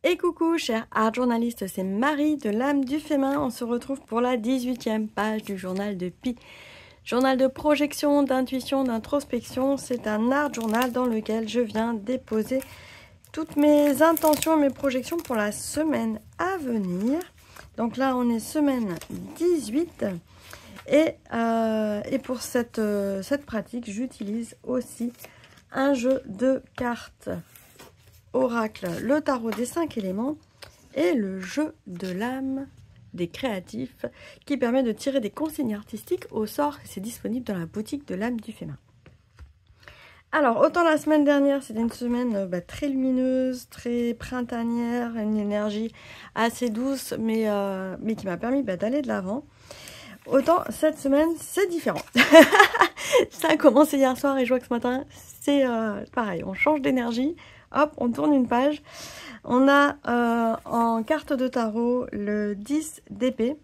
Et coucou chers art journalistes, c'est Marie de l'âme du féminin. On se retrouve pour la 18e page du journal de Pi. Journal de projection, d'intuition, d'introspection. C'est un art journal dans lequel je viens déposer toutes mes intentions et mes projections pour la semaine à venir. Donc là on est semaine 18 et pour cette pratique j'utilise aussi un jeu de cartes oracle, le tarot des 5 éléments et le jeu de l'âme des créatifs qui permet de tirer des consignes artistiques au sort. C'est disponible dans la boutique de l'âme du féminin. Alors, autant la semaine dernière, c'était une semaine très lumineuse, très printanière, une énergie assez douce, mais qui m'a permis d'aller de l'avant. Autant cette semaine, c'est différent. Ça a commencé hier soir et je vois que ce matin, c'est pareil. On change d'énergie, hop, on tourne une page. On a en carte de tarot le 10 d'épée.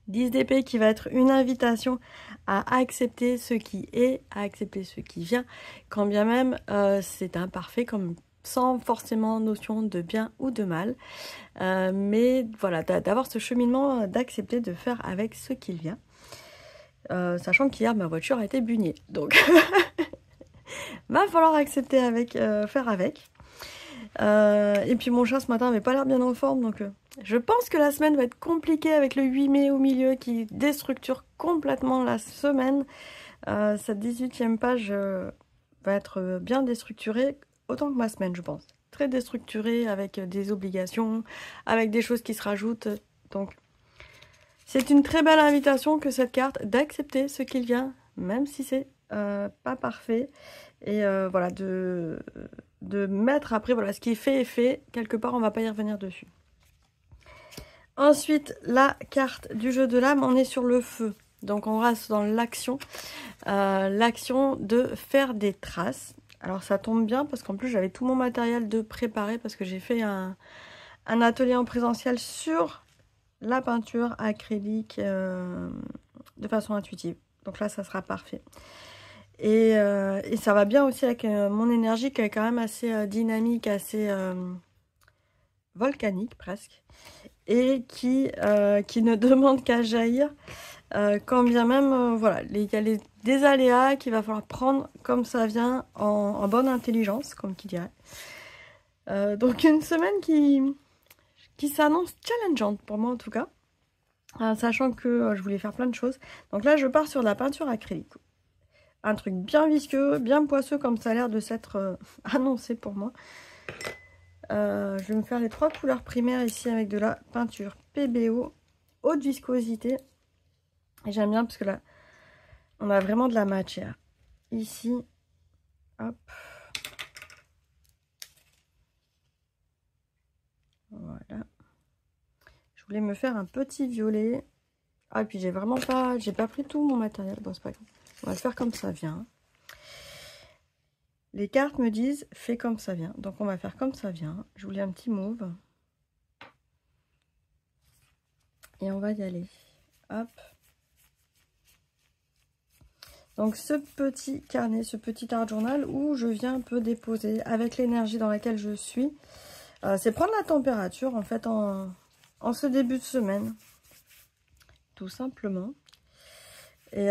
10 d'épée qui va être une invitation à accepter ce qui est, à accepter ce qui vient, quand bien même c'est imparfait, comme sans forcément notion de bien ou de mal. Mais voilà, d'avoir ce cheminement, d'accepter de faire avec ce qu'il vient. Sachant qu'hier ma voiture a été bugnée, donc va falloir accepter avec, faire avec. Et puis mon chat ce matin avait pas l'air bien en forme, donc je pense que la semaine va être compliquée avec le 8 mai au milieu qui déstructure complètement la semaine. Cette 18e page va être bien déstructurée, autant que ma semaine je pense. Très déstructurée avec des obligations, avec des choses qui se rajoutent. Donc c'est une très belle invitation que cette carte d'accepter ce qu'il vient, même si c'est pas parfait. Et voilà, de mettre après, voilà, ce qui est fait est fait. Quelque part, on va pas y revenir dessus. Ensuite, la carte du jeu de l'âme, on est sur le feu. Donc, on reste dans l'action. L'action de faire des traces. Alors, ça tombe bien parce qu'en plus, j'avais tout mon matériel de préparer parce que j'ai fait un atelier en présentiel sur la peinture acrylique de façon intuitive. Donc là, ça sera parfait. Et ça va bien aussi avec mon énergie qui est quand même assez dynamique, assez volcanique presque. Et qui ne demande qu'à jaillir. Quand bien même, voilà, il y a des aléas qu'il va falloir prendre comme ça vient, en bonne intelligence, comme qui dirait. Donc une semaine qui s'annonce challengeante pour moi en tout cas. Sachant que je voulais faire plein de choses. Donc là, je pars sur de la peinture acrylique. Un truc bien visqueux, bien poisseux comme ça a l'air de s'être annoncé pour moi. Je vais me faire les 3 couleurs primaires ici avec de la peinture PBO, haute viscosité. Et j'aime bien parce que là, on a vraiment de la matière. Ici, hop. Voilà. Je voulais me faire un petit violet. Ah, et puis j'ai pas pris tout mon matériel. Bon, c'est pas grave. On va le faire comme ça vient. Les cartes me disent fais comme ça vient. Donc on va faire comme ça vient. Je voulais un petit mauve. Et on va y aller. Hop. Donc ce petit carnet, ce petit art journal où je viens un peu déposer avec l'énergie dans laquelle je suis. C'est prendre la température en fait en ce début de semaine. Tout simplement. Et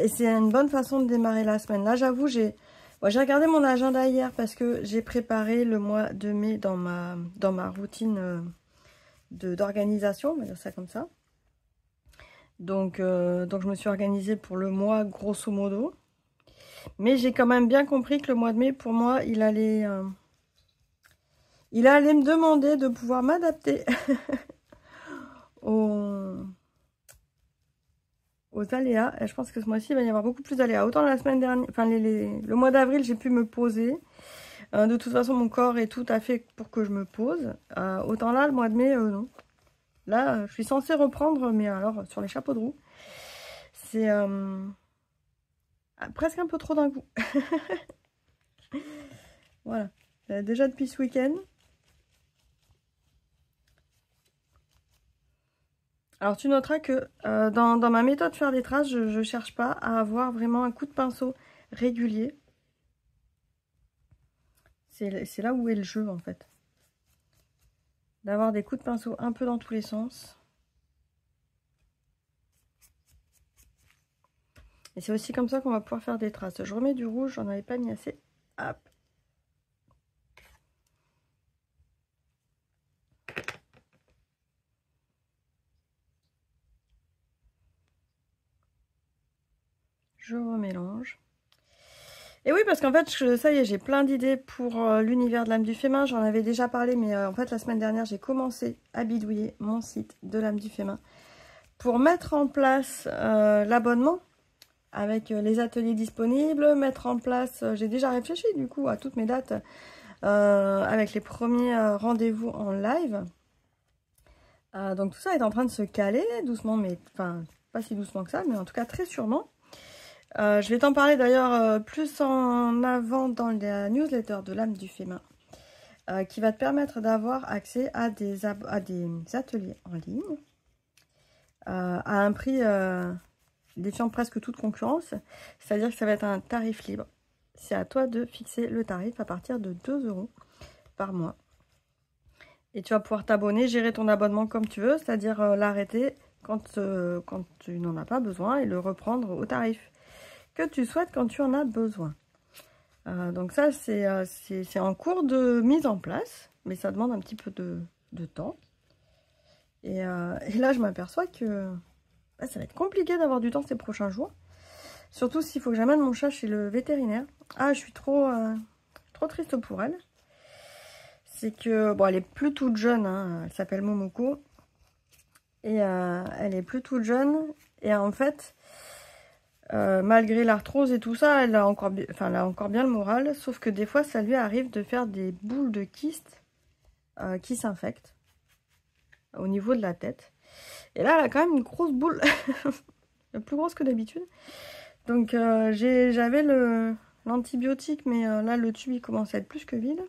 c'est une bonne façon de démarrer la semaine. Là j'avoue j'ai regardé mon agenda hier parce que j'ai préparé le mois de mai dans ma routine d'organisation, on va dire ça comme ça. Donc je me suis organisée pour le mois grosso modo. Mais j'ai quand même bien compris que le mois de mai, pour moi, il allait me demander de pouvoir m'adapter aux aléas. Et je pense que ce mois-ci, il va y avoir beaucoup plus d'aléas. Autant la semaine dernière, enfin le mois d'avril, j'ai pu me poser. De toute façon, mon corps est tout à fait pour que je me pose. Autant là, le mois de mai, non. Là, je suis censée reprendre, mais alors, sur les chapeaux de roue. C'est presque un peu trop d'un coup. Voilà. Déjà depuis ce week-end. Alors tu noteras que dans ma méthode faire des traces, je ne cherche pas à avoir vraiment un coup de pinceau régulier. C'est là où est le jeu en fait. d'avoir des coups de pinceau un peu dans tous les sens. Et c'est aussi comme ça qu'on va pouvoir faire des traces. Je remets du rouge, j'en avais pas mis assez. Hop. Je remélange. Et oui, parce qu'en fait, ça y est, j'ai plein d'idées pour l'univers de l'âme du féminin. J'en avais déjà parlé, mais en fait, la semaine dernière, j'ai commencé à bidouiller mon site de l'âme du féminin pour mettre en place l'abonnement avec les ateliers disponibles, mettre en place, j'ai déjà réfléchi du coup à toutes mes dates avec les premiers rendez-vous en live. Donc tout ça est en train de se caler doucement, mais enfin pas si doucement que ça, mais en tout cas très sûrement. Je vais t'en parler d'ailleurs plus en avant dans la newsletter de l'âme du féminin, qui va te permettre d'avoir accès à des ateliers en ligne à un prix défiant presque toute concurrence, c'est-à-dire que ça va être un tarif libre. C'est à toi de fixer le tarif à partir de 2 € par mois. Et tu vas pouvoir t'abonner, gérer ton abonnement comme tu veux, c'est-à-dire l'arrêter quand tu n'en as pas besoin et le reprendre au tarif que tu souhaites quand tu en as besoin. Donc ça, c'est en cours de mise en place, mais ça demande un petit peu de temps. Et là, je m'aperçois que ça va être compliqué d'avoir du temps ces prochains jours. Surtout s'il faut que j'amène mon chat chez le vétérinaire. Ah, je suis trop triste pour elle. C'est que, bon, elle est plus toute jeune, hein, elle s'appelle Momoko. Et elle est plus toute jeune. Et en fait, malgré l'arthrose et tout ça, elle a encore bien le moral. Sauf que des fois, ça lui arrive de faire des boules de kystes qui s'infectent au niveau de la tête. Et là, elle a quand même une grosse boule, plus grosse que d'habitude. Donc, j'avais l'antibiotique, mais là, le tube, il commence à être plus que vide.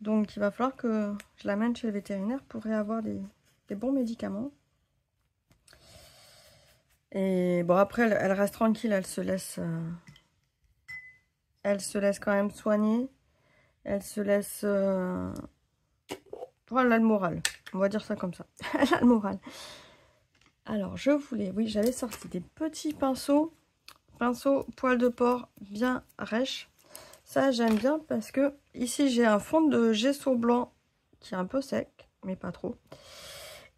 Donc, il va falloir que je l'amène chez le vétérinaire pour avoir des bons médicaments. Et bon, après, elle reste tranquille, elle se laisse quand même soigner. Elle se laisse... Voilà, elle a le moral. On va dire ça comme ça. Elle a le moral. Alors, oui, j'avais sorti des petits pinceaux poils de porc bien rêches. Ça, j'aime bien parce que ici, j'ai un fond de gesso blanc qui est un peu sec, mais pas trop.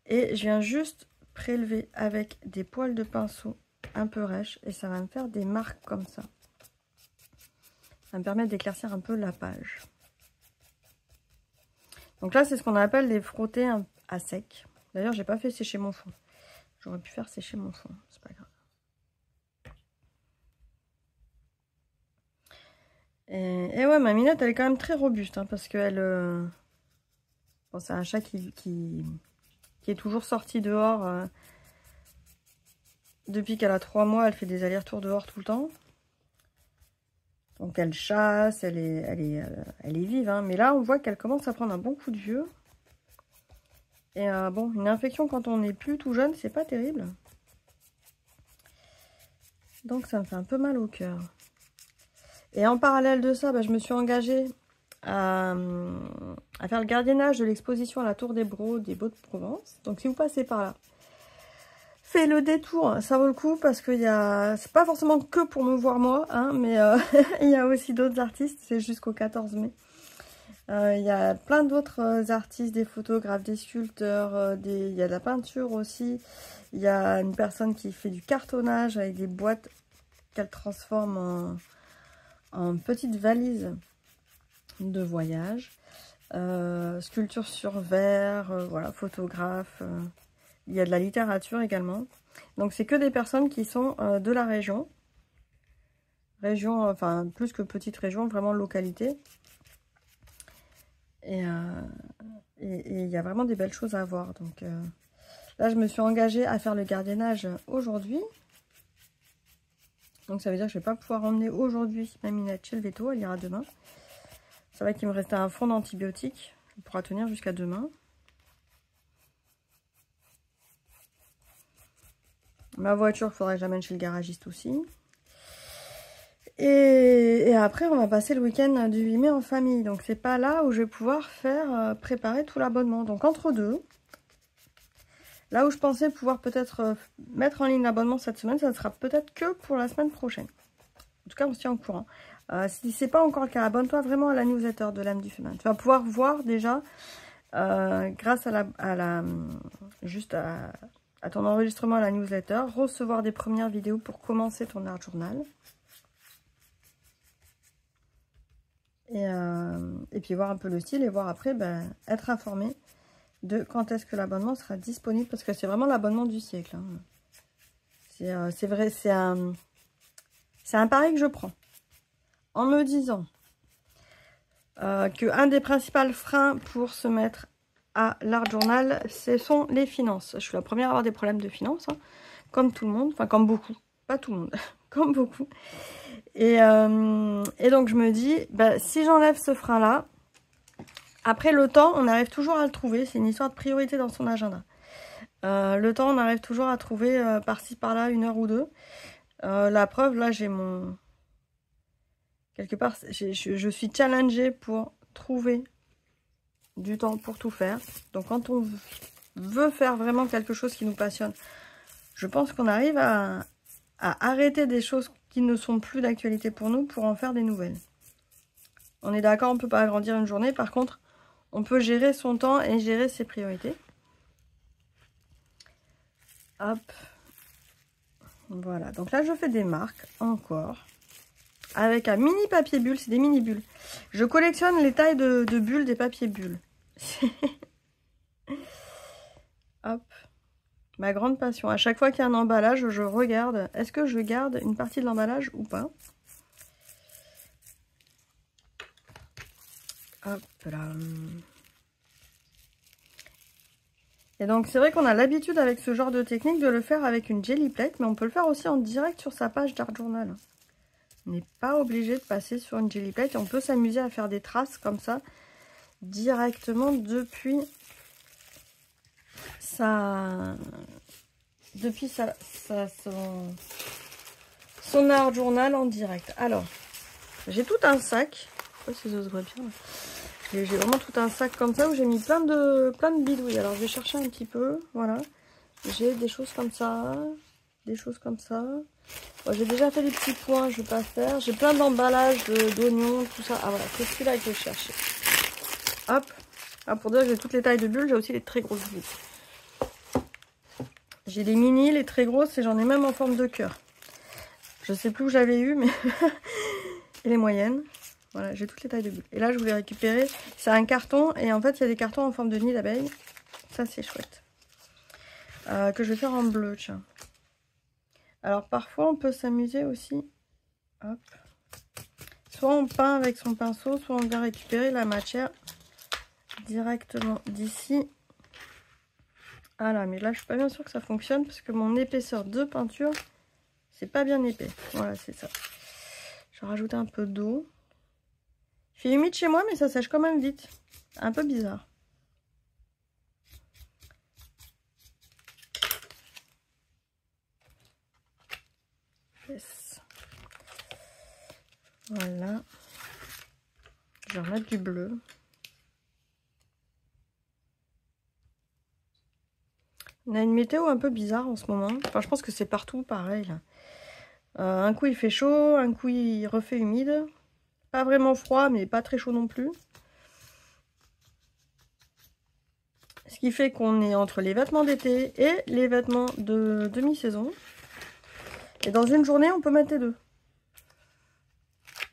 Et je viens juste prélever avec des poils de pinceau un peu rêches et ça va me faire des marques comme ça. Ça va me permettre d'éclaircir un peu la page. Donc là, c'est ce qu'on appelle les frottés à sec. D'ailleurs, j'ai pas fait sécher mon fond. J'aurais pu faire sécher mon fond, c'est pas grave. Et ouais, ma minette, elle est quand même très robuste, hein, parce qu'elle... Bon, c'est un chat qui est toujours sorti dehors. Depuis qu'elle a 3 mois, elle fait des allers-retours dehors tout le temps. Donc elle chasse, elle est vive, hein. Mais là, on voit qu'elle commence à prendre un bon coup de vieux. Et bon, une infection quand on n'est plus tout jeune, c'est pas terrible. Donc ça me fait un peu mal au cœur. Et en parallèle de ça, je me suis engagée à faire le gardiennage de l'exposition à la Tour des Braux des Baux de Provence. Donc si vous passez par là, faites le détour, ça vaut le coup parce que c'est pas forcément que pour me voir moi, hein, mais il y a aussi d'autres artistes, c'est jusqu'au 14 mai. Il y a plein d'autres artistes, des photographes, des sculpteurs, il y a de la peinture aussi. Il y a une personne qui fait du cartonnage avec des boîtes qu'elle transforme en petites valises de voyage. Sculpture sur verre, voilà, photographe. Il y a de la littérature également. Donc c'est que des personnes qui sont de la région. Enfin plus que petite région, vraiment localité. Et il y a vraiment des belles choses à voir. Donc là, je me suis engagée à faire le gardiennage aujourd'hui. Donc ça veut dire que je ne vais pas pouvoir emmener aujourd'hui ma minette chez le véto. Elle ira demain. C'est vrai qu'il me restait un fond d'antibiotiques. Elle pourra tenir jusqu'à demain. Ma voiture, il faudrait que j'amène chez le garagiste aussi. Et après, on va passer le week-end du 8 mai en famille. Donc, c'est pas là où je vais pouvoir faire préparer tout l'abonnement. Donc, entre deux, là où je pensais pouvoir peut-être mettre en ligne l'abonnement cette semaine, ça ne sera peut-être que pour la semaine prochaine. En tout cas, on se tient au courant. Si c'est pas encore le cas, abonne-toi vraiment à la newsletter de l'âme du féminin. Tu vas pouvoir voir déjà, grâce à ton enregistrement à la newsletter, recevoir des premières vidéos pour commencer ton art journal. Et puis voir un peu le style et voir après, être informé de quand est-ce que l'abonnement sera disponible. Parce que c'est vraiment l'abonnement du siècle. Hein. C'est vrai, c'est un pari que je prends. En me disant qu'un des principaux freins pour se mettre à l'art journal, ce sont les finances. Je suis la première à avoir des problèmes de finances, hein, comme tout le monde, enfin comme beaucoup, pas tout le monde, comme beaucoup. Et donc je me dis, si j'enlève ce frein-là, après le temps, on arrive toujours à le trouver, c'est une histoire de priorité dans son agenda. Le temps, on arrive toujours à trouver par-ci, par-là, 1 heure ou 2. La preuve, là, j'ai mon... Quelque part, je suis challengée pour trouver du temps pour tout faire. Donc, quand on veut faire vraiment quelque chose qui nous passionne, je pense qu'on arrive à arrêter des choses qui ne sont plus d'actualité pour nous pour en faire des nouvelles. On est d'accord, on ne peut pas agrandir une journée. Par contre, on peut gérer son temps et gérer ses priorités. Hop. Voilà. Donc là, je fais des marques encore. Avec un mini papier bulle, c'est des mini bulles. Je collectionne les tailles de bulles des papiers bulles. Hop. Ma grande passion. À chaque fois qu'il y a un emballage, je regarde. Est-ce que je garde une partie de l'emballage ou pas? Hop là. Et donc, c'est vrai qu'on a l'habitude avec ce genre de technique de le faire avec une jelly plate. Mais on peut le faire aussi en direct sur sa page d'art journal. On n'est pas obligé de passer sur une jelly plate. Et on peut s'amuser à faire des traces comme ça directement depuis son art journal en direct. Alors, j'ai tout un sac. Oh, ces os voient bien. J'ai vraiment tout un sac comme ça où j'ai mis plein de bidouilles. Alors, je vais chercher un petit peu. Voilà. J'ai des choses comme ça. Des choses comme ça. Bon, j'ai déjà fait des petits points, je ne vais pas faire. J'ai plein d'emballages d'oignons, tout ça. Ah voilà, c'est celui-là que je cherchais. Hop. Ah, pour dire que j'ai toutes les tailles de bulles, j'ai aussi les très grosses bulles. J'ai les mini, les très grosses et j'en ai même en forme de cœur. Je sais plus où j'avais eu, mais... et les moyennes. Voilà, j'ai toutes les tailles de bulles. Et là, je voulais récupérer... C'est un carton et en fait, il y a des cartons en forme de nid d'abeille. Ça, c'est chouette. Que je vais faire en bleu, tiens. Alors, parfois, on peut s'amuser aussi. Hop. Soit on peint avec son pinceau, soit on vient récupérer la matière directement d'ici. Ah là, mais là, je suis pas bien sûre que ça fonctionne parce que mon épaisseur de peinture, c'est pas bien épais. Voilà, c'est ça. Je vais rajouter un peu d'eau. Il fait humide chez moi, mais ça sèche quand même vite. Un peu bizarre. Yes. Voilà. Je vais remettre du bleu. On a une météo un peu bizarre en ce moment. Enfin, je pense que c'est partout pareil. Là. Un coup, il fait chaud. Un coup, il refait humide. Pas vraiment froid, mais pas très chaud non plus. Ce qui fait qu'on est entre les vêtements d'été et les vêtements de demi-saison. Et dans une journée, on peut mettre les deux.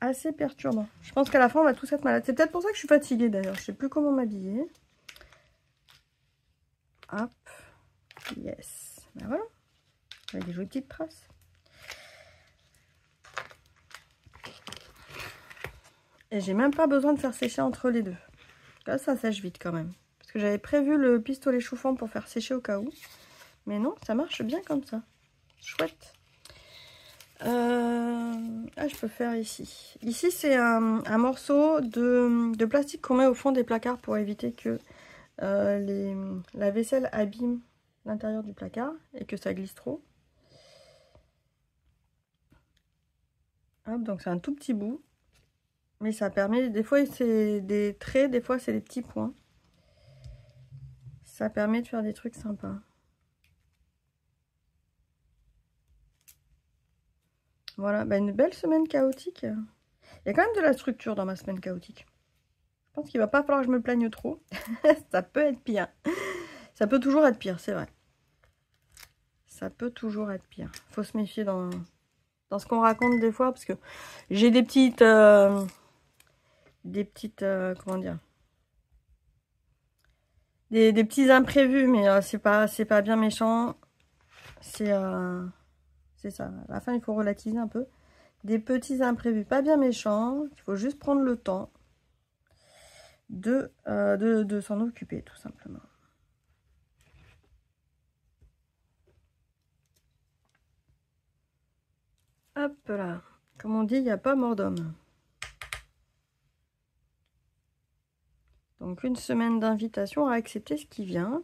Assez perturbant. Je pense qu'à la fin, on va tous être malades. C'est peut-être pour ça que je suis fatiguée d'ailleurs. Je sais plus comment m'habiller. Hop. Yes. Ben voilà. Avec des jolies petites traces. Et j'ai même pas besoin de faire sécher entre les deux. Là, ça sèche vite quand même. Parce que j'avais prévu le pistolet chauffant pour faire sécher au cas où. Mais non, ça marche bien comme ça. Chouette. Ah, je peux faire ici. Ici, c'est un morceau de plastique qu'on met au fond des placards pour éviter que la vaisselle abîme l'intérieur du placard et que ça glisse trop. Hop, donc c'est un tout petit bout. Mais ça permet, des fois c'est des traits, des fois c'est des petits points. Ça permet de faire des trucs sympas. Voilà, bah une belle semaine chaotique. Il y a quand même de la structure dans ma semaine chaotique. Je pense qu'il va pas falloir que je me plaigne trop. Ça peut être pire. Ça peut toujours être pire, c'est vrai. Ça peut toujours être pire. Faut se méfier dans ce qu'on raconte des fois, parce que j'ai des petites... comment dire, des petits imprévus, mais c'est pas bien méchant. C'est ça. À la fin, il faut relativiser un peu. Des petits imprévus, pas bien méchants. Il faut juste prendre le temps de s'en occuper, tout simplement. Hop là. Comme on dit, il n'y a pas mort d'homme. Donc, une semaine d'invitation à accepter ce qui vient.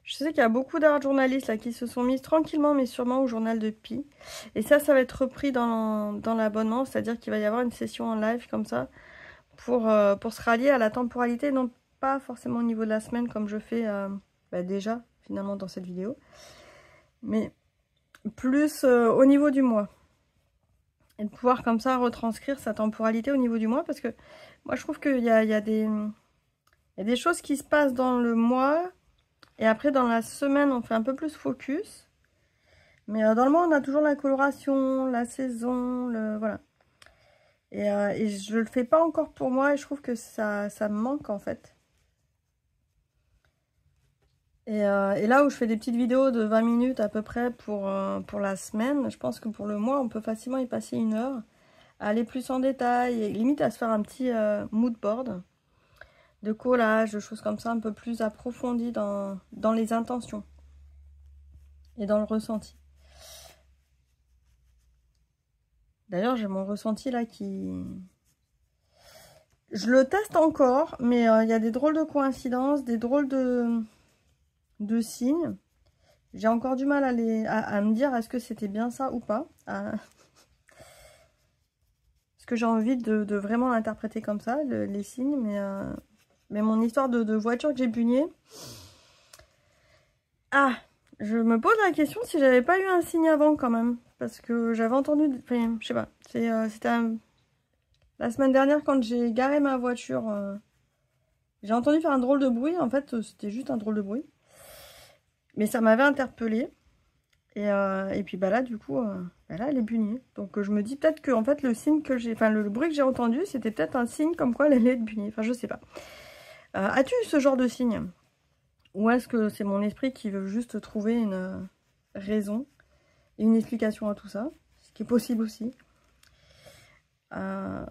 Je sais qu'il y a beaucoup d'art journalistes là, qui se sont mis tranquillement mais sûrement au journal de Pi. Et ça va être repris dans l'abonnement. C'est-à-dire qu'il va y avoir une session en live comme ça pour se rallier à la temporalité. Non pas forcément au niveau de la semaine comme je fais déjà finalement dans cette vidéo. Mais plus au niveau du mois. Et de pouvoir comme ça retranscrire sa temporalité au niveau du mois. Parce que moi je trouve qu'il y a des choses qui se passent dans le mois. Et après, dans la semaine, on fait un peu plus focus. Mais dans le mois, on a toujours la coloration, la saison, voilà. Et je le fais pas encore pour moi et je trouve que ça me manque en fait. Et là où je fais des petites vidéos de 20 minutes à peu près pour la semaine, je pense que pour le mois, on peut facilement y passer 1 heure. À aller plus en détail, et limite à se faire un petit mood board de collage, de choses comme ça, un peu plus approfondies dans les intentions et dans le ressenti. D'ailleurs, j'ai mon ressenti là qui... Je le teste encore, mais il y a des drôles de coïncidences, des drôles de signes. J'ai encore du mal à me dire est-ce que c'était bien ça ou pas. Est-ce que j'ai envie de vraiment l'interpréter comme ça, les signes, mais mon histoire de voiture que j'ai pugnée. Ah, je me pose la question si j'avais pas eu un signe avant quand même. Parce que j'avais entendu... Enfin, je sais pas. C'était la semaine dernière quand j'ai garé ma voiture. J'ai entendu faire un drôle de bruit. En fait, c'était juste un drôle de bruit. Mais ça m'avait interpellée. Et puis bah là, du coup, là, elle est pugnée. Donc je me dis peut-être que en fait, le signe que j'ai... Enfin, le bruit que j'ai entendu, c'était peut-être un signe comme quoi elle allait être pugnée. Enfin, je sais pas. As-tu eu ce genre de signe? Ou est-ce que c'est mon esprit qui veut juste trouver une raison et une explication à tout ça? Ce qui est possible aussi. Là,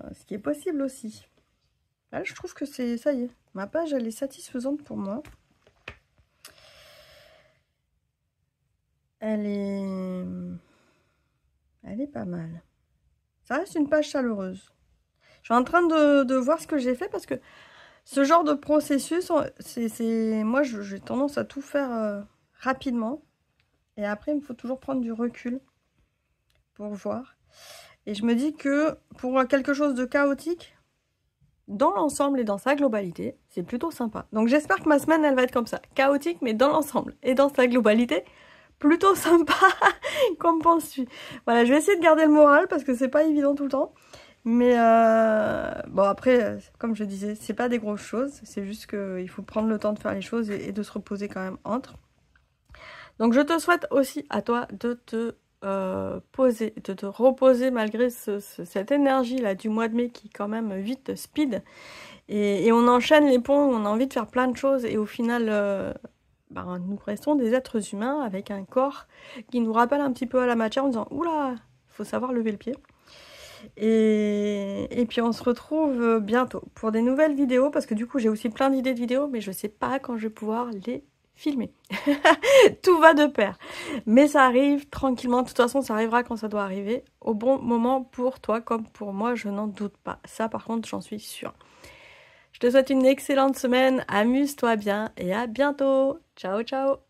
je trouve que ça y est. Ma page, elle est satisfaisante pour moi. Elle est pas mal. Ça reste une page chaleureuse. Je suis en train de voir ce que j'ai fait parce que ce genre de processus, moi, j'ai tendance à tout faire rapidement. Et après, il me faut toujours prendre du recul pour voir. Et je me dis que pour quelque chose de chaotique, dans l'ensemble et dans sa globalité, c'est plutôt sympa. Donc j'espère que ma semaine, elle va être comme ça. Chaotique, mais dans l'ensemble et dans sa globalité, plutôt sympa. Qu'en penses-tu? Voilà, je vais essayer de garder le moral parce que c'est pas évident tout le temps. Mais bon, après, comme je disais, c'est pas des grosses choses. C'est juste qu'il faut prendre le temps de faire les choses et de se reposer quand même entre. Donc je te souhaite aussi à toi de te poser, de te reposer malgré cette énergie là du mois de mai qui est quand même vite speed. Et on enchaîne les ponts, on a envie de faire plein de choses et au final... nous restons des êtres humains avec un corps qui nous rappelle un petit peu à la matière en disant « Oula, il faut savoir lever le pied ». Et puis on se retrouve bientôt pour des nouvelles vidéos parce que du coup j'ai aussi plein d'idées de vidéos mais je sais pas quand je vais pouvoir les filmer. Tout va de pair. Mais ça arrive tranquillement. De toute façon, ça arrivera quand ça doit arriver. Au bon moment pour toi comme pour moi, je n'en doute pas. Ça par contre, j'en suis sûre. Je te souhaite une excellente semaine. Amuse-toi bien et à bientôt. Ciao, ciao.